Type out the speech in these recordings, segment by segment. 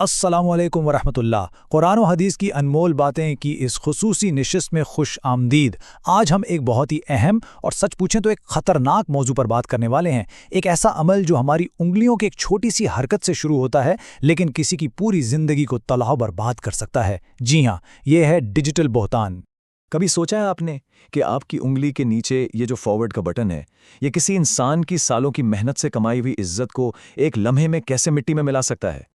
السلام علیکم ورحمۃ اللہ۔ قرآن و حدیث کی انمول باتیں کی اس خصوصی نشست میں خوش آمدید۔ آج ہم ایک بہت ہی اہم اور سچ پوچھیں تو ایک خطرناک موضوع پر بات کرنے والے ہیں۔ ایک ایسا عمل جو ہماری انگلیوں کی ایک چھوٹی سی حرکت سے شروع ہوتا ہے لیکن کسی کی پوری زندگی کو تباہ و برباد کر سکتا ہے۔ جی ہاں، یہ ہے ڈیجیٹل بہتان۔ کبھی سوچا ہے آپ نے کہ آپ کی انگلی کے نیچے یہ جو فارورڈ کا بٹن ہے، یہ کسی انسان کی سالوں کی محنت سے کمائی ہوئی عزت کو ایک لمحے میں کیسے مٹی میں ملا سکتا ہے؟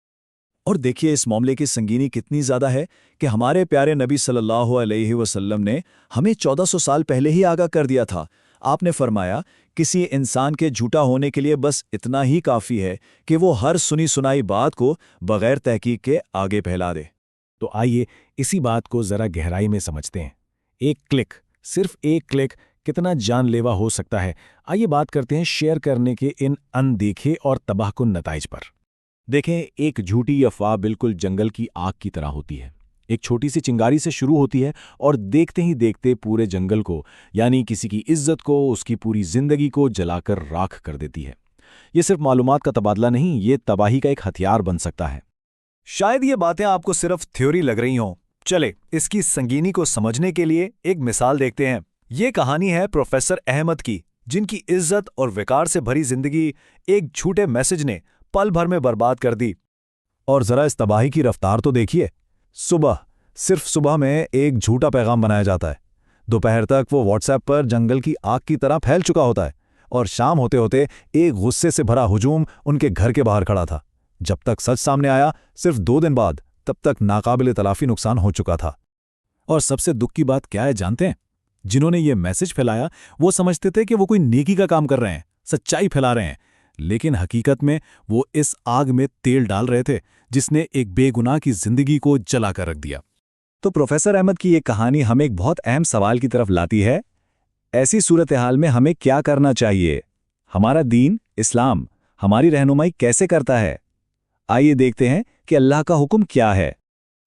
اور دیکھیے اس معاملے کی سنگینی کتنی زیادہ ہے کہ ہمارے پیارے نبی صلی اللہ علیہ وسلم نے ہمیں 1400 سال پہلے ہی آگاہ کر دیا تھا۔ آپ نے فرمایا کسی انسان کے جھوٹا ہونے کے لیے بس اتنا ہی کافی ہے کہ وہ ہر سنی سنائی بات کو بغیر تحقیق کے آگے پھیلا دے۔ تو آئیے اسی بات کو ذرا گہرائی میں سمجھتے ہیں۔ ایک کلک، صرف ایک کلک کتنا جان لیوا ہو سکتا ہے؟ آئیے بات کرتے ہیں شیئر کرنے کے ان اندیکھے اور تباہ کن نتائج پر۔ دیکھیں، ایک جھوٹی افواہ بالکل جنگل کی آگ کی طرح ہوتی ہے۔ ایک چھوٹی سی چنگاری سے شروع ہوتی ہے اور دیکھتے ہی دیکھتے پورے جنگل کو، یعنی کسی کی عزت کو، اس کی پوری زندگی کو جلا کر راکھ کر دیتی ہے۔ یہ صرف معلومات کا تبادلہ نہیں، یہ تباہی کا ایک ہتھیار بن سکتا ہے۔ شاید یہ باتیں آپ کو صرف تھیوری لگ رہی ہوں۔ چلے اس کی سنگینی کو سمجھنے کے لیے ایک مثال دیکھتے ہیں۔ یہ کہانی ہے پروفیسر احمد کی، جن کی عزت اور وقار سے بھری زندگی ایک جھوٹے میسج نے پل بھر میں برباد کر دی۔ اور ذرا اس تباہی کی رفتار تو دیکھیے۔ صرف صبح میں ایک جھوٹا پیغام بنایا جاتا ہے، دوپہر تک وہ واٹس ایپ پر جنگل کی آگ کی طرح پھیل چکا ہوتا ہے، اور شام ہوتے ہوتے ایک غصے سے بھرا ہجوم ان کے گھر کے باہر کھڑا تھا۔ جب تک سچ سامنے آیا صرف 2 دن بعد، تب تک ناقابل تلافی نقصان ہو چکا تھا۔ اور سب سے دکھ کی بات کیا ہے جانتے ہیں؟ جنہوں نے یہ میسج پھیلایا وہ سمجھتے تھے کہ وہ کوئی نیکی کا کام کر رہے ہیں، سچائی پھیلا رہے ہیں، لیکن حقیقت میں وہ اس آگ میں تیل ڈال رہے تھے جس نے ایک بے گناہ کی زندگی کو جلا کر رکھ دیا۔ تو پروفیسر احمد کی یہ کہانی ہمیں ایک بہت اہم سوال کی طرف لاتی ہے۔ ایسی صورتحال میں ہمیں کیا کرنا چاہیے؟ ہمارا دین اسلام ہماری رہنمائی کیسے کرتا ہے؟ آئیے دیکھتے ہیں کہ اللہ کا حکم کیا ہے۔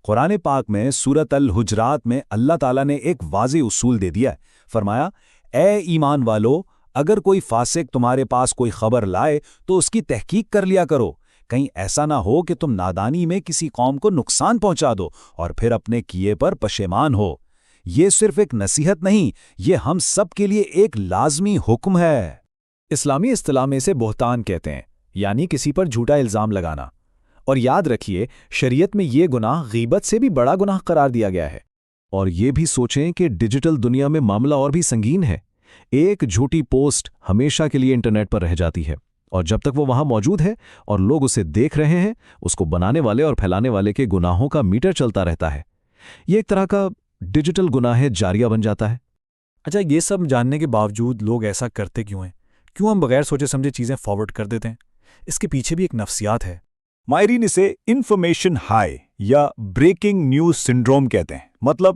قرآن پاک میں سورۃ الحجرات میں اللہ تعالیٰ نے ایک واضح اصول دے دیا ہے۔ فرمایا، اے ایمان والو، اگر کوئی فاسق تمہارے پاس کوئی خبر لائے تو اس کی تحقیق کر لیا کرو، کہیں ایسا نہ ہو کہ تم نادانی میں کسی قوم کو نقصان پہنچا دو اور پھر اپنے کیے پر پشیمان ہو۔ یہ صرف ایک نصیحت نہیں، یہ ہم سب کے لیے ایک لازمی حکم ہے۔ اسلامی اصطلاح میں اسے بہتان کہتے ہیں، یعنی کسی پر جھوٹا الزام لگانا۔ اور یاد رکھیے، شریعت میں یہ گناہ غیبت سے بھی بڑا گناہ قرار دیا گیا ہے۔ اور یہ بھی سوچیں کہ ڈیجیٹل دنیا میں معاملہ اور بھی سنگین ہے۔ ایک جھوٹی پوسٹ ہمیشہ کے لیے انٹرنیٹ پر رہ جاتی ہے، اور جب تک وہ وہاں موجود ہے اور لوگ اسے دیکھ رہے ہیں، اس کو بنانے والے اور پھیلانے والے کے گناہوں کا میٹر چلتا رہتا ہے۔ یہ ایک طرح کا ڈیجیٹل گناہ جاریہ بن جاتا ہے۔ اچھا، یہ سب جاننے کے باوجود لوگ ایسا کرتے کیوں ہیں؟ کیوں ہم بغیر سوچے سمجھے چیزیں فارورڈ کر دیتے ہیں؟ اس کے پیچھے بھی ایک نفسیات ہے۔ ماہرین اسے انفارمیشن ہائی یا بریکنگ نیوز سنڈروم کہتے ہیں۔ مطلب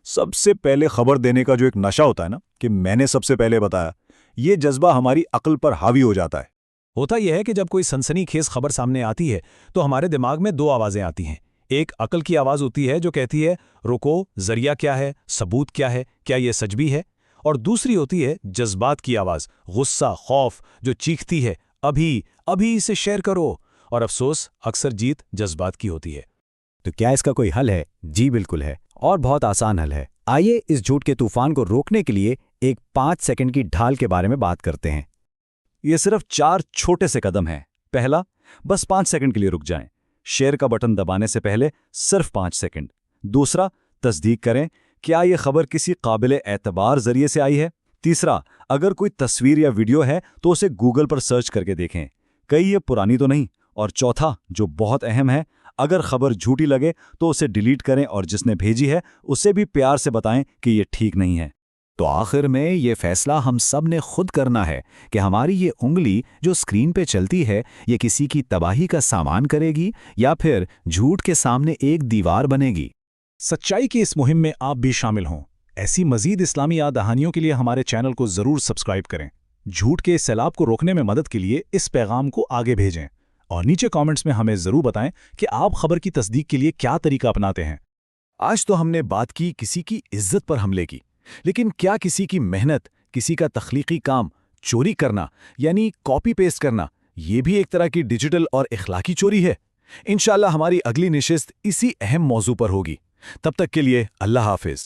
سب سے پہلے خبر دینے کا جو ایک نشہ ہوتا ہے نا، کہ میں نے سب سے پہلے بتایا، یہ جذبہ ہماری عقل پر حاوی ہو جاتا ہے۔ ہوتا یہ ہے کہ جب کوئی سنسنی خیز خبر سامنے آتی ہے تو ہمارے دماغ میں 2 آوازیں آتی ہیں۔ ایک عقل کی آواز ہوتی ہے جو کہتی ہے رکو، ذریعہ کیا ہے، ثبوت کیا ہے، کیا یہ سچ بھی ہے؟ اور دوسری ہوتی ہے جذبات کی آواز، غصہ، خوف، جو چیختی ہے ابھی اسے شیئر کرو۔ اور افسوس، اکثر جیت جذبات کی ہوتی ہے۔ تو کیا اس کا کوئی حل ہے؟ جی بالکل ہے، اور بہت آسان حل ہے۔ آئیے اس جھوٹ کے طوفان کو روکنے کے لیے ایک 5 سیکنڈ کی ڈھال کے بارے میں بات کرتے ہیں۔ یہ صرف 4 چھوٹے سے قدم ہیں۔ پہلا، بس 5 سیکنڈ کے لیے رک جائیں، شیئر کا بٹن دبانے سے پہلے صرف 5 سیکنڈ۔ دوسرا، تصدیق کریں کیا یہ خبر کسی قابل اعتبار ذریعے سے آئی ہے۔ تیسرا، اگر کوئی تصویر یا ویڈیو ہے تو اسے گوگل پر سرچ کر کے دیکھیں کہیں یہ پرانی تو نہیں۔ اور چوتھا، جو بہت اہم ہے، اگر خبر جھوٹی لگے تو اسے ڈیلیٹ کریں اور جس نے بھیجی ہے اسے بھی پیار سے بتائیں کہ یہ ٹھیک نہیں ہے۔ تو آخر میں یہ فیصلہ ہم سب نے خود کرنا ہے کہ ہماری یہ انگلی جو اسکرین پہ چلتی ہے، یہ کسی کی تباہی کا سامان کرے گی یا پھر جھوٹ کے سامنے ایک دیوار بنے گی۔ سچائی کی اس مہم میں آپ بھی شامل ہوں۔ ایسی مزید اسلامی یاد دہانیوں کے لیے ہمارے چینل کو ضرور سبسکرائب کریں۔ جھوٹ کے اس سیلاب کو روکنے میں مدد کے لیے اس پیغام کو آگے بھیجیں، اور نیچے کامنٹس میں ہمیں ضرور بتائیں کہ آپ خبر کی تصدیق کے لیے کیا طریقہ اپناتے ہیں۔ آج تو ہم نے بات کی کسی کی عزت پر حملے کی، لیکن کیا کسی کی محنت، کسی کا تخلیقی کام چوری کرنا، یعنی کاپی پیسٹ کرنا، یہ بھی ایک طرح کی ڈیجیٹل اور اخلاقی چوری ہے؟ انشاءاللہ ہماری اگلی نشست اسی اہم موضوع پر ہوگی. تب تک کے لیے اللہ حافظ.